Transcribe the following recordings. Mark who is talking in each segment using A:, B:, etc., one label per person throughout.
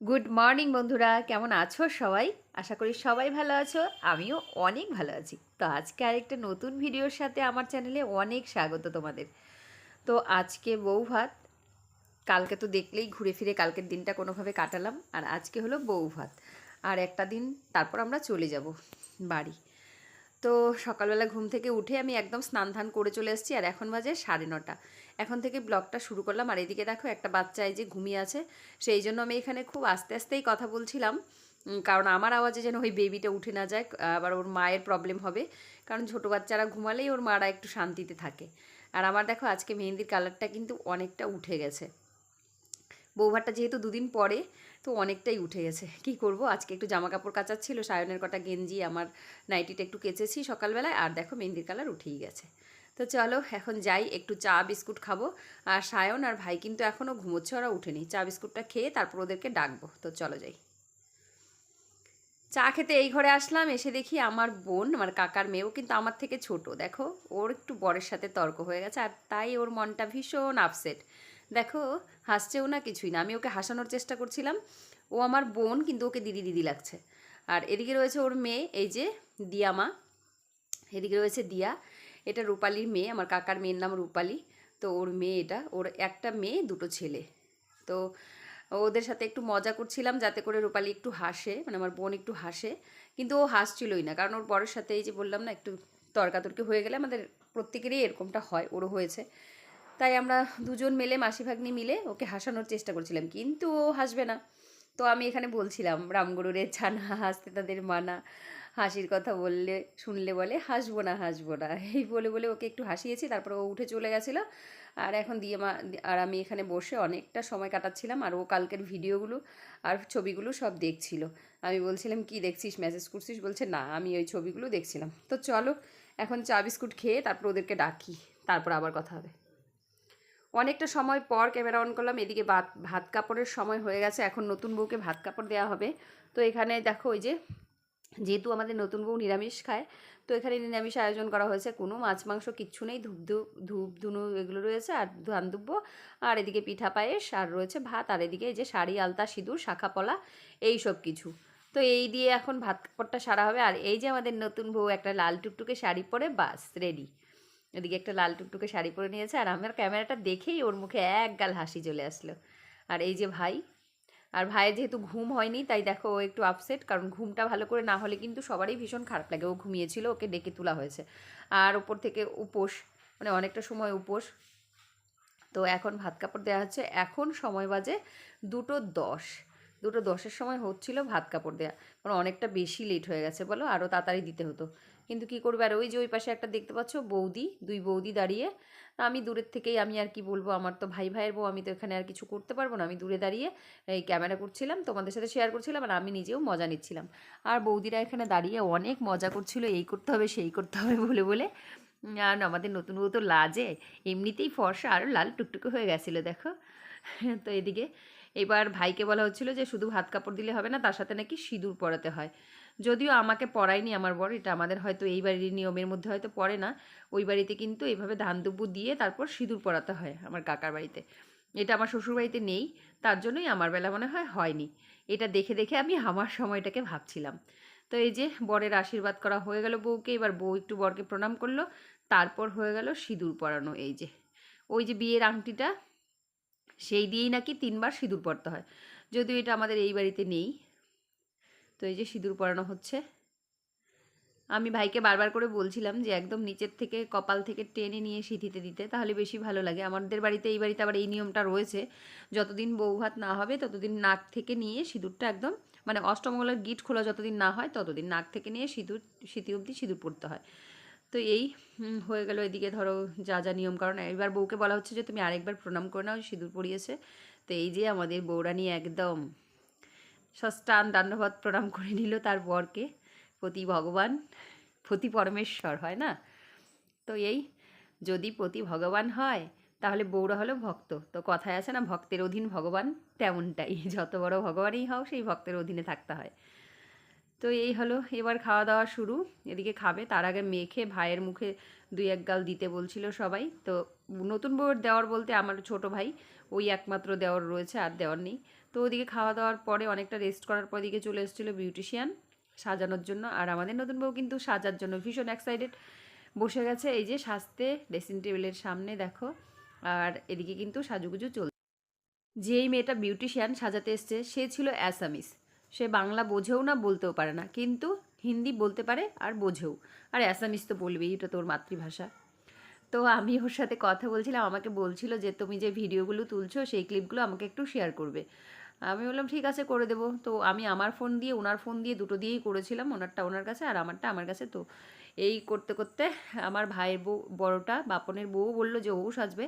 A: Good morning বন্ধুরা, কেমন আছো সবাই? আশা করি সবাই ভালো আছো। আমিও অনেক ভালো আছি। তো আজকে আরেকটা নতুন ভিডিওর সাথে আমার চ্যানেলে অনেক স্বাগত তোমাদের। তো আজকে বউ ভাত। কালকে তো দেখলেই ঘুরে ফিরে কালকের দিনটা কোনোভাবে কাটালাম, আর আজকে হলো বউ ভাত। আর একটা দিন তারপর আমরা চলে যাব বাড়ি। তো সকালবেলা ঘুম থেকে উঠে আমি একদম স্নান ধান করে চলে এসেছি, আর এখন বাজে 9:30। এখন থেকে ব্লগটা শুরু করলাম। আর এদিকে দেখো একটা বাচ্চা এই যে ঘুমিয়ে আছে, সেই জন্য আমি এখানে খুব আস্তে আস্তেই কথা বলছিলাম, কারণ আমার আওয়াজে যেন ওই বেবিটা উঠে না যায়, আবার ওর মায়ের প্রবলেম হবে। কারণ ছোটো বাচ্চারা ঘুমালেই ওর মারা একটু শান্তিতে থাকে। আর আমার দেখো আজকে মেহেন্দির কালারটা কিন্তু অনেকটা উঠে গেছে। বৌভাতটা যেহেতু দুদিন পরে, তো অনেকটাই উঠে গেছে। কি করব, আজকে একটু জামা কাপড় কাচার ছিল, সায়নের কটা গেঞ্জি, আমার নাইটিটা একটু কেচেছি সকালবেলায়, আর দেখো মেহেন্দির কালার উঠেই গেছে। তো চলো এখন যাই, একটু চা বিস্কুট খাবো। আর সায়ন আর ভাই কিন্তু এখনও ঘুমোচ্ছে, ওরা উঠেনি। চা বিস্কুটটা খেয়ে তারপর ওদেরকে ডাকবো। তো চলো যাই। চা খেতে এই ঘরে আসলাম, এসে দেখি আমার বোন, আমার কাকার মেয়েও কিন্তু আমার থেকে ছোট, দেখো ওর একটু বরের সাথে তর্ক হয়ে গেছে, আর তাই ওর মনটা ভীষণ আপসেট। দেখো হাসছেও না, কিছুই না। আমি ওকে হাসানোর চেষ্টা করছিলাম। ও আমার বোন, কিন্তু ওকে দিদি দিদি লাগছে। আর এদিকে রয়েছে ওর মেয়ে, এই যে দিয়া মা। এদিকে রয়েছে দিয়া, এটা রূপালির মেয়ে, আমার কাকার মেয়ের নাম রূপালি। তো ওর মেয়ে এটা, ওর একটা মেয়ে দুটো ছেলে। তো ওদের সাথে একটু মজা করছিলাম যাতে করে রূপালি একটু হাসে, মানে আমার বোন একটু হাসে। কিন্তু ও হাসছিলই না, কারণ ওর বরের সাথে এই যে বললাম না, একটু তর্কাতর্কি হয়ে গেলে আমাদের প্রত্যেকেরই এরকমটা হয়, ওরও হয়েছে। তাই আমরা দুজন মিলে, মাসি ভাগ্নি মিলে ওকে হাসানোর চেষ্টা করছিলাম, কিন্তু ও হাসবে না। তো আমি এখানে বলছিলাম, রামগরুরের ছানা হাসতে তাদের মানা, হাসির কথা বললে শুনলে বলে হাসবো না হাসবো না, এই বলে বলে ওকে একটু হাসিয়েছি। তারপর ও উঠে চলে গেছিলো। আর এখন দিয়ে মা আর আমি এখানে বসে অনেকটা সময় কাটাচ্ছিলাম, আর ও কালকের ভিডিওগুলো আর ছবিগুলো সব দেখছিল। আমি বলছিলাম কি দেখছিস, মেসেজ করছিস? বলছে না, আমি ওই ছবিগুলো দেখছিলাম। তো চলো এখন চা বিস্কুট খেয়ে তারপর ওদেরকে ডাকি, তারপর আবার কথা হবে। অনেকটা সময় পর ক্যামেরা অন করলাম। এদিকে ভাত ভাত কাপড়ের সময় হয়ে গেছে, এখন নতুন বউকে ভাত কাপড় দেওয়া হবে। তো এখানে দেখো ওই যে, যেহেতু আমাদের নতুন বউ নিরামিষ খায়, তো এখানে নিরামিষ আয়োজন করা হয়েছে। কোনো মাছ মাংস কিচ্ছু নেই, ধূপ ধুনো এগুলো রয়েছে, আর ধান দুব্বো, আর এদিকে পিঠা পায়েস, আর রয়েছে ভাত, আর এদিকে এই যে শাড়ি আলতা সিঁদুর শাখা পলা, এই সব কিছু। তো এই দিয়ে এখন ভাত কাপড়টা সারা হবে। আর এই যে আমাদের নতুন বউ একটা লাল টুকটুকে শাড়ি পরে বাস রেডি। এদিকে একটা লাল টুকটুকে শাড়ি পরে নিয়েছে, আর আমার ক্যামেরাটা দেখেই ওর মুখে এক গাল হাসি চলে আসলো। আর এই যে ভাই, আর ভাইয়ের যেহেতু ঘুম হয়নি, তাই দেখো ও একটু আপসেট, কারণ ঘুমটা ভালো করে না হলে কিন্তু সবারই ভীষণ খারাপ লাগে। ও ঘুমিয়েছিল, ওকে ডেকে তোলা হয়েছে। আর ওপর থেকে উপোস, মানে অনেকটা সময় উপোস। তো এখন ভাত কাপড় দেওয়া হচ্ছে, এখন সময় বাজে 2:10। 2:10-এর সময় হচ্ছিল ভাত কাপড় দেওয়া, কারণ অনেকটা বেশি লেট হয়ে গেছে বলো, আরও তাড়াতাড়ি দিতে হতো। কিন্তু কী করবে, আর ওই যে ওই পাশে একটা দেখতে পাচ্ছ বৌদি, দুই বৌদি দাঁড়িয়ে। আমি দূরের থেকেই, আমি আর কি বলবো, আমার তো ভাইয়ের বউ, আমি তো এখানে আর কিছু করতে পারবো না। আমি দূরে দাঁড়িয়ে এই ক্যামেরা করছিলাম, তোমাদের সাথে শেয়ার করছিলাম, আর আমি নিজেও মজা নিচ্ছিলাম। আর বৌদিরা এখানে দাঁড়িয়ে অনেক মজা করছিল, এই করতে হবে সেই করতে হবে বলে বলে। আর আমাদের নতুন বউ তো লাজে, এমনিতেই ফর্সা, আরও লাল টুকটুকে হয়ে গেছিলো দেখো। তো এদিকে এবার ভাইকে বলা হচ্ছিলো যে শুধু ভাত কাপড় দিলে হবে না, তার সাথে নাকি সিঁদুর পরাতে হয়। যদিও আমাকে পরায়নি আমার বর, এটা আমাদের হয়তো এই বাড়ির নিয়মের মধ্যে হয়তো পড়ে না। ওই বাড়িতে কিন্তু এইভাবে ধান দুব্বু দিয়ে তারপর সিঁদুর পরাতে হয় আমার কাকার বাড়িতে। এটা আমার শ্বশুর বাড়িতে নেই, তার জন্যই আমার বেলা মনে হয় হয়নি। এটা দেখে দেখে আমি আমার সময়টাকে ভাবছিলাম। তো এই যে বরের আশীর্বাদ করা হয়ে গেল বউকে, এবার বউ একটু বরকে প্রণাম করলো, তারপর হয়ে গেল সিঁদুর পরানো। এই যে ওই যে বিয়ের আংটিটা, সেই দিয়েই নাকি 3বার সিঁদুর পরতে হয়, যদিও এটা আমাদের এই বাড়িতে নেই। তো এই যে সিঁদুর পরানো হচ্ছে। আমি ভাইকে বারবার করে বলছিলাম যে একদম নিচের থেকে কপাল থেকে টেনে নিয়ে সিঁথিতে দিতে, তাহলে বেশি ভালো লাগে। আমাদের বাড়িতে, এই বাড়িতে আবার এই নিয়মটা রয়েছে, যতদিন বউ ভাত না হবে ততদিন নাক থেকে নিয়ে সিঁদুরটা একদম, মানে অষ্টমঙ্গলার গিট খোলা যতদিন না হয় ততদিন নাক থেকে নিয়ে সিঁথি অবধি সিঁদুর পড়তে হয়। তো এই হয়ে গেল এদিকে ধরো যা যা নিয়ম, কারণ এবার বউকে বলা হচ্ছে যে তুমি আরেকবার প্রণাম করে নাও, সিঁদুর পরিয়েছে। তো এই যে আমাদের বউরানি একদম সষ্টান দণ্ডবত প্রণাম করে নিল তার বরকে। পতি ভগবান, পতি পরমেশ্বর হয় না? তো এই, যদি পতি ভগবান হয় তাহলে বউরা হলো ভক্ত। তো কথায় আছে না, ভক্তের অধীন ভগবান, তেমনটাই। যত বড় ভগবানই হও, সেই ভক্তের অধীনে থাকতে হয়। তো এই হলো, এবার খাওয়া দাওয়া শুরু। এদিকে খাবে, তার আগে মেখে ভাইয়ের মুখে 2-1 গাল দিতে বলছিল সবাই। তো নতুন বউয়ের দেওয়ার বলতে আমার ছোট ভাই, ওই একমাত্র দেওয়ার রয়েছে, আর দেওয়ার নেই। তো ওদিকে খাওয়া দাওয়ার পরে অনেকটা রেস্ট করার পর দিকে চলে এসেছিলো বিউটিশিয়ান সাজানোর জন্য। আর আমাদের নতুন বউ কিন্তু সাজার জন্য ভীষণ এক্সাইটেড, বসে গেছে এই যে সাজতে ড্রেসিং টেবিলের সামনে দেখো। আর এদিকে কিন্তু সাজুগুজু চলছে। যেই মেয়েটা বিউটিশিয়ান সাজাতে এসছে সে ছিল অ্যাসামিস, সে বাংলা বোঝেও না, বলতেও পারে না, কিন্তু হিন্দি বলতে পারে আর বোঝেও। আর অ্যাসামিস তো বলবেই, এটা তোর মাতৃভাষা। তো আমি ওর সাথে কথা বলছিলাম, আমাকে বলছিল যে তুমি যে ভিডিওগুলো তুলছো সেই ক্লিপগুলো আমাকে একটু শেয়ার করবে। আমি বললাম ঠিক আছে করে দেবো। তো আমি আমার ফোন দিয়ে ওনার ফোন দিয়ে দুটো দিয়েই করেছিলাম, ওনারটা ওনার কাছে আর আমারটা আমার কাছে। তো এই করতে করতে আমার ভাইয়ের বউ, বড়টা বাপনের বউ বললো যে ও সাজবে।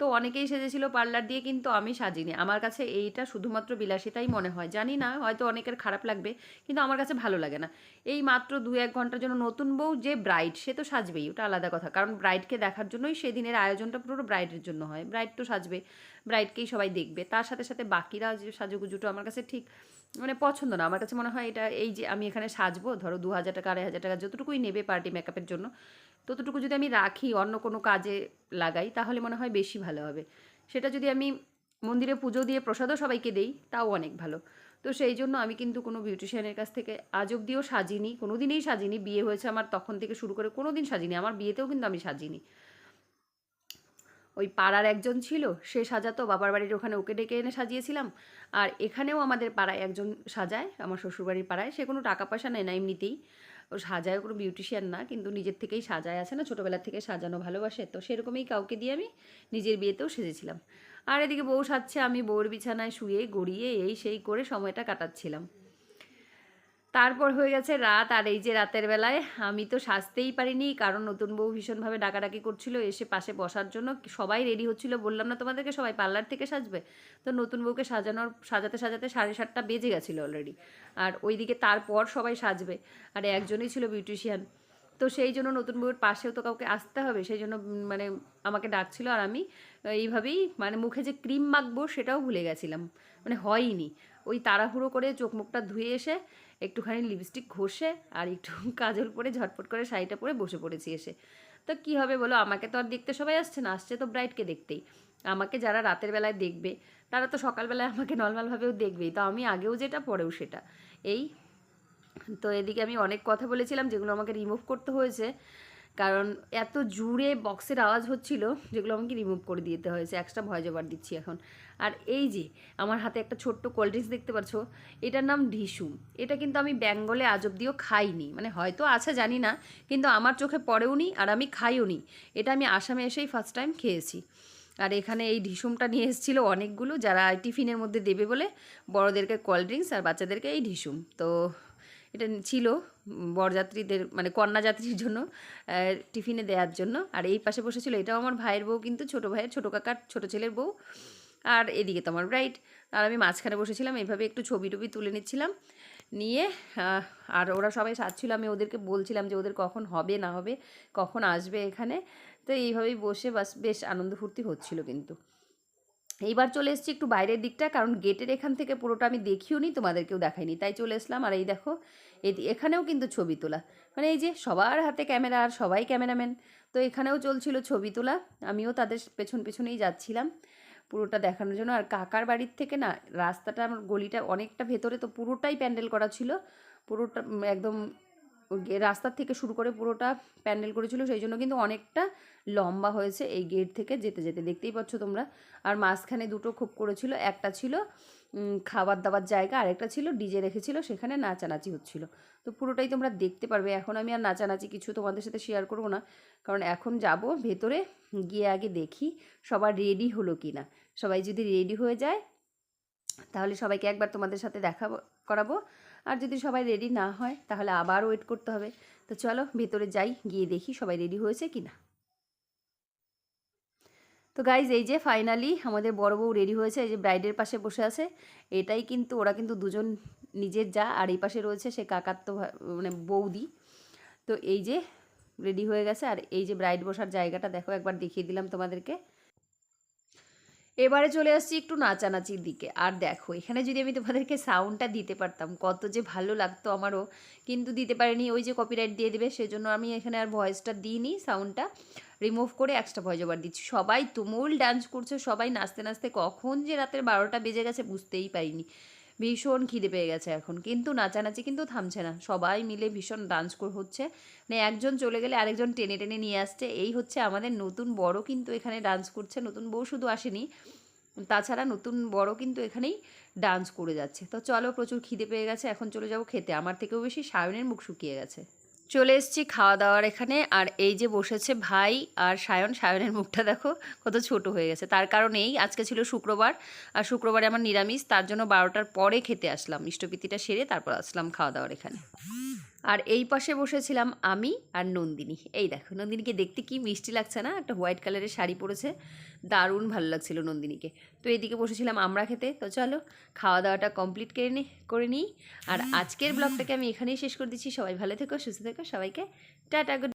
A: তো অনেকেই সেজেছিল পার্লার দিয়ে, কিন্তু আমি সাজিনি। আমার কাছে এইটা শুধুমাত্র বিলাসিতাই মনে হয়, জানি না হয়তো অনেকের খারাপ লাগবে, কিন্তু আমার কাছে ভালো লাগে না। এই মাত্র 2-1 ঘন্টার জন্য নতুন বউ যে ব্রাইড সে তো সাজবেই, ওটা আলাদা কথা, কারণ ব্রাইডকে দেখার জন্যই সেদিনের আয়োজনটা পুরো ব্রাইডের জন্য হয়। ব্রাইড তো সাজবে, ব্রাইডকেই সবাই দেখবে, তার সাথে সাথে বাকিরা যে সাজুগুজুটো আমার কাছে ঠিক মানে পছন্দ না। আমার কাছে মনে হয় এটা এই যে আমি এখানে সাজবো, ধরো 2000 টাকা 2500 টাকা যতটুকুই নেবে পার্টি মেকআপের জন্য, ততটুকু যদি আমি রাখি অন্য কোনো কাজে লাগাই তাহলে মনে হয় বেশি ভালো হবে। সেটা যদি আমি মন্দিরে পুজো দিয়ে প্রসাদও সবাইকে দেই তাও অনেক ভালো। তো সেই জন্য আমি কিন্তু কোনো বিউটিশিয়ানের কাছ থেকে আজ অব্দিও সাজিনি, কোনো দিনই সাজিনি। বিয়ে হয়েছে আমার তখন থেকে শুরু করে কোনো দিন সাজিনি, আমার বিয়েতেও কিন্তু আমি সাজিনি। ওই পাড়ার একজন ছিল সে সাজাতো, বাবার বাড়ির ওখানে ওকে ডেকে এনে সাজিয়েছিলাম। আর এখানেও আমাদের পাড়ায় একজন সাজায়, আমার শ্বশুরবাড়ির পাড়ায়, সে কোনো টাকা পয়সা নেয় না, এমনিতেই ও সাজায়, কোনো বিউটিশিয়ান না, কিন্তু নিজের থেকেই সাজায়, আছে না ছোটোবেলা থেকে সাজানো ভালোবাসে, তো সেরকমই কাউকে দিয়ে আমি নিজের বিয়েতেও সেজেছিলাম। আর এদিকে বউ সাজছে, আমি বউর বিছানায় শুয়ে গড়িয়ে এই সেই করে সময়টা কাটাচ্ছিলাম। তারপর হয়ে গেছে রাত, আর এই যে রাতের বেলায় আমি তো সাজতেই পারিনি, কারণ নতুন বউ ভীষণভাবে ডাকাডাকি করছিল এসে পাশে বসার জন্য। সবাই রেডি হচ্ছিল, বললাম না তোমাদেরকে সবাই পার্লার থেকে সাজবে। তো নতুন বউকে সাজাতে সাজাতে 7:30 বেজে গেছিলো অলরেডি। আর ওইদিকে তারপর সবাই সাজবে, আর একজনই ছিল বিউটিশিয়ান। তো সেই জন্য নতুন বউয়ের পাশেও তো কাউকে আসতে হবে, সেই জন্য মানে আমাকে ডাকছিল। আর আমি এইভাবেই মানে মুখে যে ক্রিম মাখবো সেটাও ভুলে গেছিলাম, মানে হয়নি। ওই তাড়াহুড়ো করে চোখ মুখটা ধুয়ে এসে একটুখানি লিপস্টিক ঘষে আর একটু কাজল পরে ঝটপট করে শাড়িটা পরে বসে পড়েছি এসে। তো কী হবে বলো, আমাকে তো আর দেখতে সবাই আসছে না, আসছে তো ব্রাইডকে দেখতেই। আমাকে যারা রাতের বেলায় দেখবে তারা তো সকালবেলায় আমাকে নর্মালভাবেও দেখবেই, তো আমি আগেও যেটা পরেও সেটা। এই তো এদিকে আমি অনেক কথা বলেছিলাম যেগুলো আমাকে রিমুভ করতে হয়েছে, কারণ এত জুড়ে বক্সের আওয়াজ হচ্ছিল যেগুলো আমাকে রিমুভ করে দিতে হয়েছে, এক্সট্রা ভয়েস ওভার দিচ্ছি এখন। আর এই যে আমার হাতে একটা ছোট্ট কোল্ড ড্রিঙ্কস দেখতে পাচ্ছ, এটার নাম ঢিসুম। এটা কিন্তু আমি বেঙ্গলে আজ অব্দিও খাইনি, মানে হয়তো আছে জানি না, কিন্তু আমার চোখে পড়েও নি আর আমি খাইও নি। এটা আমি আসামে এসেই ফার্স্ট টাইম খেয়েছি। আর এখানে এই ঢিসুমটা নিয়ে এসেছিলো অনেকগুলো, যারা টিফিনের মধ্যে দেবে বলে, বড়োদেরকে কোল্ড ড্রিঙ্কস আর বাচ্চাদেরকে এই ঢিসুম। তো এটা ছিল বরযাত্রীদের মানে কন্যাযাত্রীর জন্য টিফিনে দেওয়ার জন্য। আর এই পাশে বসেছিল, এটাও আমার ভাইয়ের বউ, কিন্তু ছোটো ভাইয়ের ছোটো কাকার ছোটো ছেলের বউ। আর এদিকে তো আমার ব্রাইড, আর আমি মাঝখানে বসেছিলাম, এইভাবে একটু ছবি টবি তুলে নিচ্ছিলাম নিয়ে। আর ওরা সবাই সাজছিল, আমি ওদেরকে বলছিলাম যে ওদের কখন হবে না হবে, কখন আসবে এখানে। তো এইভাবেই বসে বাস বেশ আনন্দ ফুর্তি হচ্ছিল। কিন্তু এইবার চলে এসেছি একটু বাইরের দিকটা, কারণ গেটের এখান থেকে পুরোটা আমি দেখিও নি, তোমাদেরকেও দেখাইনি, তাই চলে এসলাম। আর এই দেখো এখানেও কিন্তু ছবি তোলা, মানে এই যে সবার হাতে ক্যামেরা আর সবাই ক্যামেরাম্যান, তো এখানেও চলছিল ছবি তোলা। আমিও তাদের পেছন পেছনেই যাচ্ছিলাম পুরোটা দেখানোর জন্য। আর কাকার বাড়ির থেকে না রাস্তাটা, আমার গলিটা অনেকটা ভেতরে, তো পুরোটাই প্যান্ডেল করা ছিল, পুরোটা একদম রাস্তার থেকে শুরু করে পুরোটা প্যান্ডেল করেছিল, সেই জন্য কিন্তু অনেকটা লম্বা হয়েছে এই গেট থেকে যেতে যেতে, দেখতেই পাচ্ছ তোমরা। আর মাঝখানে দুটো খোপ করেছিল, একটা ছিল খাবার দাবার জায়গা, আরেকটা ছিল ডিজে রেখেছিল, সেখানে নাচানাচি হচ্ছিল। তো পুরোটাই তোমরা দেখতে পারবে। এখন আমি আর নাচানাচি কিছু তোমাদের সাথে শেয়ার করব না, কারণ এখন যাব ভেতরে, গিয়ে আগে দেখি সবার রেডি হলো কি না। সবাই যদি রেডি হয়ে যায় তাহলে সবাইকে একবার তোমাদের সাথে দেখা করাবো, আর যদি সবাই রেডি না হয় তাহলে আবার ওয়েট করতে হবে। তো চলো ভেতরে যাই, গিয়ে দেখি সবাই রেডি হয়েছে কি না। তো গাইজ এই যে ফাইনালি আমাদের বড় বউ রেডি হয়েছে, এই যে ব্রাইডের পাশে বসে আছে, এটাই কিন্তু ওরা কিন্তু দুজন নিজের যা, আর এই পাশে রয়েছে সে কাকার তো মানে বৌদি। তো এই যে রেডি হয়ে গেছে, আর এই যে ব্রাইড বসার জায়গাটা দেখো, একবার দেখিয়ে দিলাম তোমাদেরকে। এবারে চলে আসছি একটু নাচানাচির দিকে। আর দেখো এখানে যদি আমি তোমাদেরকে সাউন্ডটা দিতে পারতাম কত যে ভালো লাগতো আমারও, কিন্তু দিতে পারিনি, ওই যে কপিরাইট দিয়ে দেবে, সেজন্য আমি এখানে আর ভয়েসটা দিইনি সাউন্ডটা। রিমুভ করে এক্সট্রা ভয়েস ওভার দিচ্ছি। সবাই তুমুল ডান্স করছে, সবাই নাচতে নাচতে কখন যে রাতের 12টা বেজে গেছে বুঝতেই পারিনি। ভীষণ খিদে পেয়ে গেছে এখন, কিন্তু নাচানাচি কিন্তু থামছে না, সবাই মিলে ভীষণ ডান্স হচ্ছে। মানে একজন চলে গেলে আরেকজন টেনে টেনে নিয়ে আসছে, এই হচ্ছে আমাদের নতুন বড় কিন্তু এখানে ডান্স করছে। নতুন বউ শুধু আসেনি, তাছাড়া নতুন বড় কিন্তু এখানেই ডান্স করে যাচ্ছে। তো চলো, প্রচুর খিদে পেয়ে গেছে, এখন চলে যাবো খেতে। আমার থেকেও বেশি সায়নের মুখ শুকিয়ে গেছে। চলে এসেছি খাওয়া দাওয়ার এখানে, আর এই যে বসেছে ভাই আর সায়ন। সায়নের মুখটা দেখো কত ছোট হয়ে গেছে, তার কারণ এই আজকে ছিল শুক্রবার, আর শুক্রবারে আমার নিরামিষ, তার জন্য 12টার পরে খেতে আসলাম, ইষ্টপিতিটা সেরে তারপর আসলাম খাওয়া দাওয়ার এখানে। আর এই পাশে বসেছিলাম আমি আর নন্দিনী। এই দেখো নন্দিনীকে দেখতে কি মিষ্টি লাগছে না, একটা হোয়াইট কালারের শাড়ি পরেছে, দারুণ ভালো লাগছিল নন্দিনীকে। তো এইদিকে বসেছিলাম আমরা খেতে। তো চলো খাওয়া দাওয়াটা কমপ্লিট করে নিই। আর আজকের ব্লগটাকে আমি এখানেই শেষ করে দিচ্ছি। সবাই ভালো থেকো, সুস্থ থেকো, সবাইকে টাটা।